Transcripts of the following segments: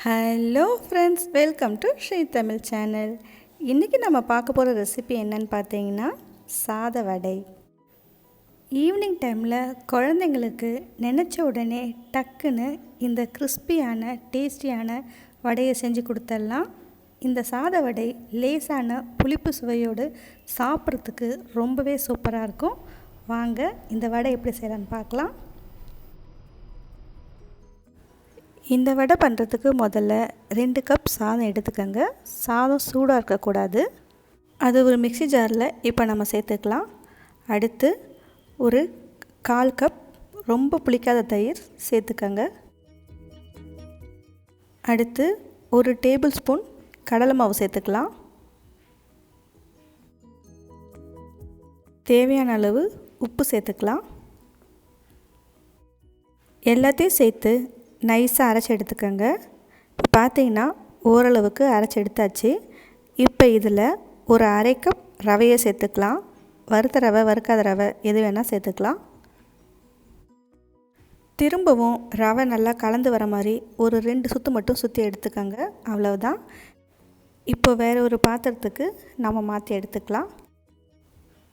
Hello friends, welcome to Sri Tamil channel. இன்றைக்கி நம்ம பார்க்க போகிற ரெசிபி என்னன்னு பார்த்தீங்கன்னா சாத வடை. ஈவினிங் டைமில் குழந்தைங்களுக்கு நினச்ச உடனே டக்குன்னு இந்த கிறிஸ்பியான டேஸ்டியான வடையை செஞ்சு கொடுத்துடலாம். இந்த சாத வடை லேசான புளிப்பு சுவையோடு சாப்பிட்றதுக்கு ரொம்பவே சூப்பராக இருக்கும். வாங்க இந்த வடை எப்படி செய்யலான்னு பார்க்கலாம். இந்த வடை பண்ணுறதுக்கு முதல்ல 2 கப் சாதம் எடுத்துக்கோங்க. சாதம் சூடாக இருக்கக்கூடாது. அது ஒரு மிக்ஸி ஜாரில் இப்போ நம்ம சேர்த்துக்கலாம். அடுத்து ஒரு 1/4 கப் ரொம்ப புளிக்காத தயிர் சேர்த்துக்கோங்க. அடுத்து 1 டேபிள் ஸ்பூன் கடலை மாவு சேர்த்துக்கலாம். தேவையான அளவு உப்பு சேர்த்துக்கலாம். எல்லாத்தையும் சேர்த்து நைஸாக அரைச்சி எடுத்துக்கோங்க. இப்போ பார்த்தீங்கன்னா ஓரளவுக்கு அரைச்சி எடுத்தாச்சு. இப்போ இதில் ஒரு 1/2 கப் ரவையை சேர்த்துக்கலாம். வறுத்த ரவை, வறுக்காத ரவை எது வேணால் சேர்த்துக்கலாம். திரும்பவும் ரவை நல்லா கலந்து வர மாதிரி ஒரு 2 சுற்று மட்டும் சுற்றி எடுத்துக்கோங்க. அவ்வளவுதான். இப்போ வேறு ஒரு பாத்திரத்துக்கு நம்ம மாற்றி எடுத்துக்கலாம்.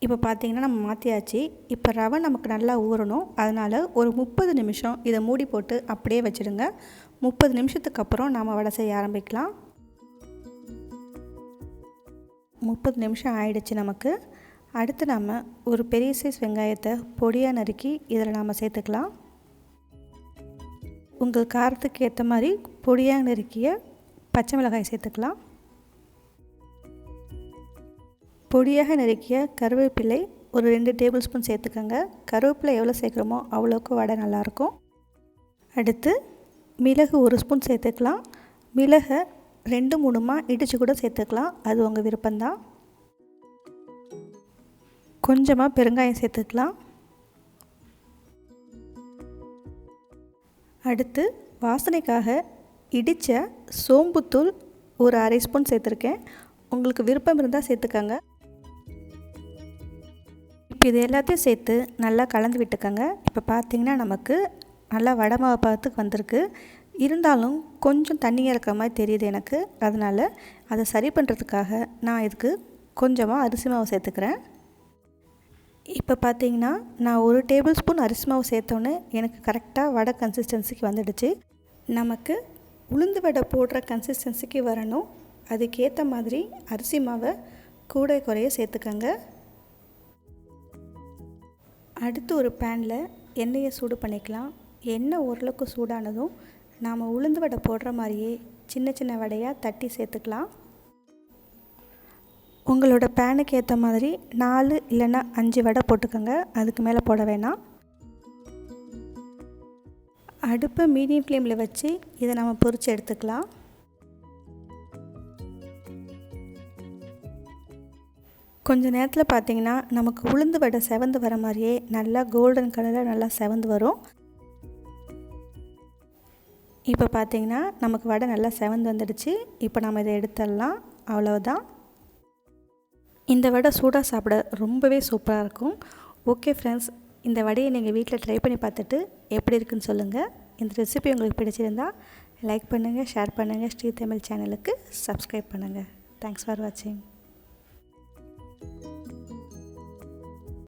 இப்போ பார்த்திங்கன்னா நம்ம மாற்றியாச்சு. இப்போ ரவை நமக்கு நல்லா ஊறணும். அதனால் ஒரு 30 நிமிஷம் இதை மூடி போட்டு அப்படியே வச்சுடுங்க. 30 நிமிஷத்துக்கு அப்புறம் நாம் வடை செய்ய ஆரம்பிக்கலாம். 30 நிமிஷம் ஆயிடுச்சு நமக்கு. அடுத்து நம்ம ஒரு பெரிய சைஸ் வெங்காயத்தை பொடியாக நறுக்கி இதில் நாம் சேர்த்துக்கலாம். உங்கள் காரத்துக்கு ஏற்ற மாதிரி பொடியாக நறுக்கிய பச்சை மிளகாய் சேர்த்துக்கலாம். பொடியாக நறுக்கிய கருவேப்பிலை ஒரு 2 டேபிள் ஸ்பூன் சேர்த்துக்கோங்க. கருவேப்பிலை எவ்வளோ சேர்க்குறோமோ அவ்வளோக்கு வடை நல்லாயிருக்கும். அடுத்து மிளகு 1 ஸ்பூன் சேர்த்துக்கலாம். மிளகை 2-3 இடித்து கூட சேர்த்துக்கலாம். அது உங்கள் விருப்பம்தான். கொஞ்சமாக பெருங்காயம் சேர்த்துக்கலாம். அடுத்து வாசனைக்காக இடித்த சோம்புத்தூள் ஒரு 1/2 ஸ்பூன் சேர்த்துருக்கேன். உங்களுக்கு விருப்பம் இருந்தால் சேர்த்துக்கோங்க. இப்போ இது எல்லாத்தையும் சேர்த்து நல்லா கலந்து விட்டுக்கோங்க. இப்போ பார்த்திங்கன்னா நமக்கு நல்லா வடை மாவு பதத்துக்கு வந்திருக்கு. இருந்தாலும் கொஞ்சம் தண்ணியாக இருக்கிற மாதிரி தெரியுது எனக்கு. அதனால் அதை சரி பண்ணுறதுக்காக நான் இதுக்கு கொஞ்சமாக அரிசி மாவு சேர்த்துக்கிறேன். இப்போ பார்த்திங்கன்னா நான் 1 டேபிள் ஸ்பூன் அரிசி மாவு சேர்த்தோன்னே எனக்கு கரெக்டாக வடை கன்சிஸ்டன்சிக்கு வந்துடுச்சு. நமக்கு உளுந்து வடை போடுற கன்சிஸ்டன்சிக்கு வரணும். அதுக்கேற்ற மாதிரி அரிசி மாவை கூட குறைய சேர்த்துக்கோங்க. அடுத்து ஒரு பேனில் எண்ணெயை சூடு பண்ணிக்கலாம். எண்ணெய் ஓரளவுக்கு சூடானதும் நாம் உளுந்து வடை போடுற மாதிரியே சின்ன சின்ன வடையாக தட்டி சேர்த்துக்கலாம். உங்களோட பேனுக்கு ஏற்ற மாதிரி 4 இல்லைன்னா 5 வடை போட்டுக்கோங்க. அதுக்கு மேலே போட வேணாம். அடுப்பை மீடியம் ஃப்ளேமில் வச்சு இதை நம்ம பொரித்து எடுத்துக்கலாம். கொஞ்சம் நேரத்தில் பார்த்திங்கன்னா நமக்கு உளுந்து வடை செவந்து வர மாதிரியே நல்லா கோல்டன் கலரில் நல்லா செவந்து வரும். இப்போ பார்த்திங்கன்னா நமக்கு வடை நல்லா செவந்து வந்துடுச்சு. இப்போ நம்ம இதை எடுத்துடலாம். அவ்வளோதான். இந்த வடை சூடாக சாப்பிட ரொம்பவே சூப்பராக இருக்கும். ஓகே ஃப்ரெண்ட்ஸ், இந்த வடையை நீங்கள் வீட்டில் ட்ரை பண்ணி பார்த்துட்டு எப்படி இருக்குன்னு சொல்லுங்கள். இந்த ரெசிபி உங்களுக்கு பிடிச்சிருந்தா லைக் பண்ணுங்கள், ஷேர் பண்ணுங்கள். ஸ்ரீ தமிழ் சேனலுக்கு சப்ஸ்கிரைப் பண்ணுங்கள். தேங்க்ஸ் ஃபார் வாட்சிங்.